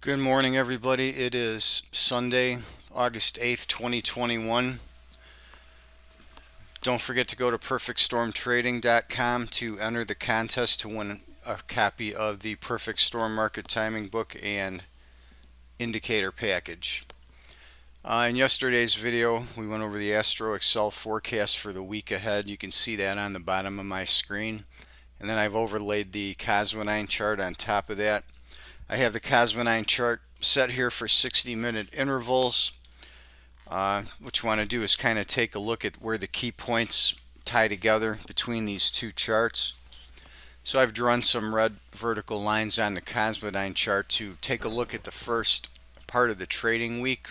Good morning, everybody. It is Sunday, August 8th, 2021. Don't forget to go to perfectstormtrading.com to enter the contest to win a copy of the Perfect Storm Market Timing Book and Indicator Package. In yesterday's video, we went over the Astro Excel forecast for the week ahead. You can see that on the bottom of my screen. And then I've overlaid the Cosmodyne chart on top of that. I have the Cosmodyne chart set here for 60-minute intervals. What you want to do is kind of take a look at where the key points tie together between these two charts. So I've drawn some red vertical lines on the Cosmodyne chart to take a look at the first part of the trading week.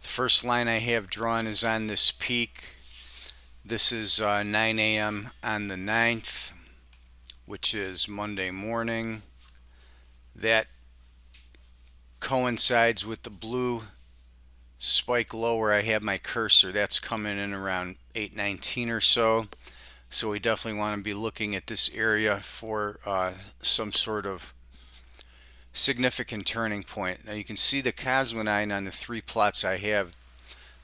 The first line I have drawn is on this peak. This is 9 a.m. on the 9th, which is Monday morning. That coincides with the blue spike low where I have my cursor. That's coming in around 8:19 or so. So we definitely want to be looking at this area for some sort of significant turning point. Now you can see the Cosmodyne on the three plots I have.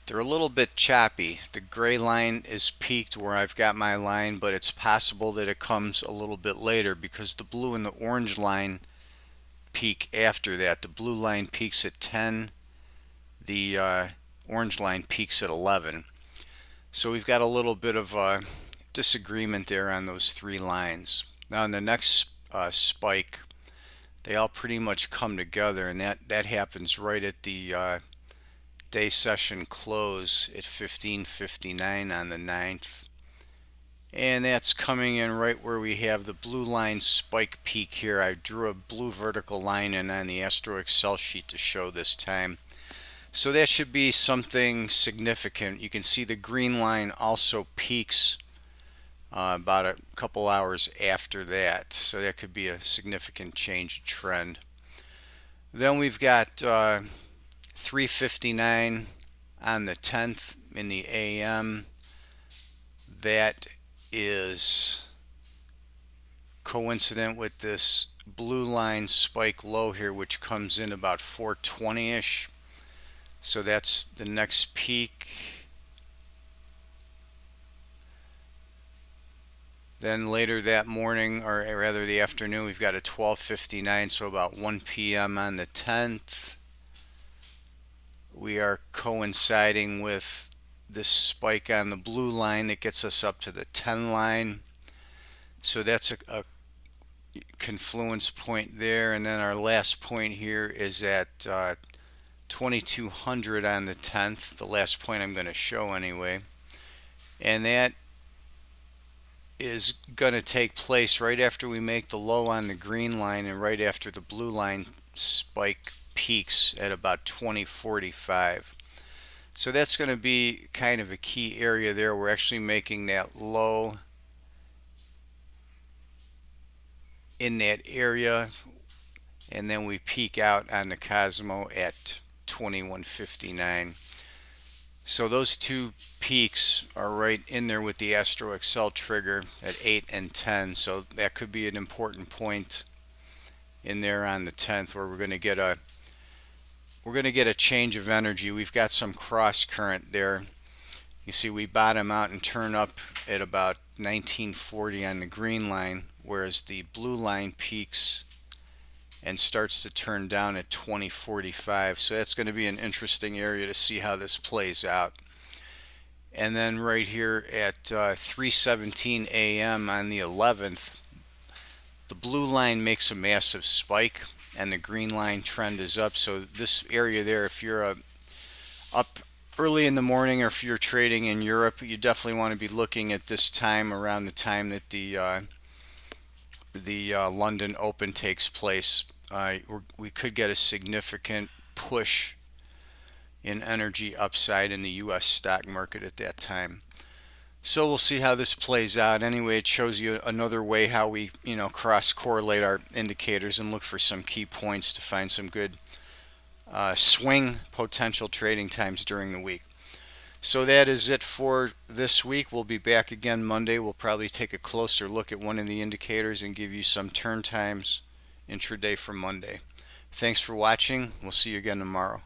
They're a little bit choppy. The gray line is peaked where I've got my line, but it's possible that it comes a little bit later because the blue and the orange line peak after that. The blue line peaks at 10. The orange line peaks at 11. So we've got a little bit of a disagreement there on those three lines. Now in the next spike, they all pretty much come together, and that happens right at the day session close at 15:59 on the 9th. And that's coming in right where we have the blue line spike peak here. I drew a blue vertical line in on the Astro Excel sheet to show this time. So that should be something significant. You can see the green line also peaks about a couple hours after that. So that could be a significant change of trend. Then we've got 3:59 on the 10th in the AM. That is coincident with this blue line spike low here, which comes in about 4:20ish. So that's the next peak. Then later that morning, or rather the afternoon, we've got a 12:59, so about 1 p.m. on the 10th. We are coinciding with this spike on the blue line that gets us up to the 10 line. So that's a confluence point there. And then our last point here is at 2200 on the 10th, the last point I'm going to show anyway. And that is going to take place right after we make the low on the green line and right after the blue line spike peaks at about 2045. So that's going to be kind of a key area there. We're actually making that low in that area, and then we peak out on the Cosmo at 2159. So those two peaks are right in there with the Astro Excel trigger at 8 and 10. So that could be an important point in there on the 10th where we're going to get a change of energy. We've got some cross current there. You see we bottom out and turn up at about 1940 on the green line, whereas the blue line peaks and starts to turn down at 2045. So that's going to be an interesting area to see how this plays out. And then right here at 3:17 a.m. on the 11th, the blue line makes a massive spike and the green line trend is up. So this area there, if you're up early in the morning or if you're trading in Europe, you definitely want to be looking at this time around the time that the London Open takes place. We could get a significant push in energy upside in the US stock market at that time. So we'll see how this plays out. Anyway, it shows you another way how we, cross correlate our indicators and look for some key points to find some good swing potential trading times during the week. So that is it for this week. We'll be back again Monday. We'll probably take a closer look at one of the indicators and give you some turn times intraday for Monday. Thanks for watching. We'll see you again tomorrow.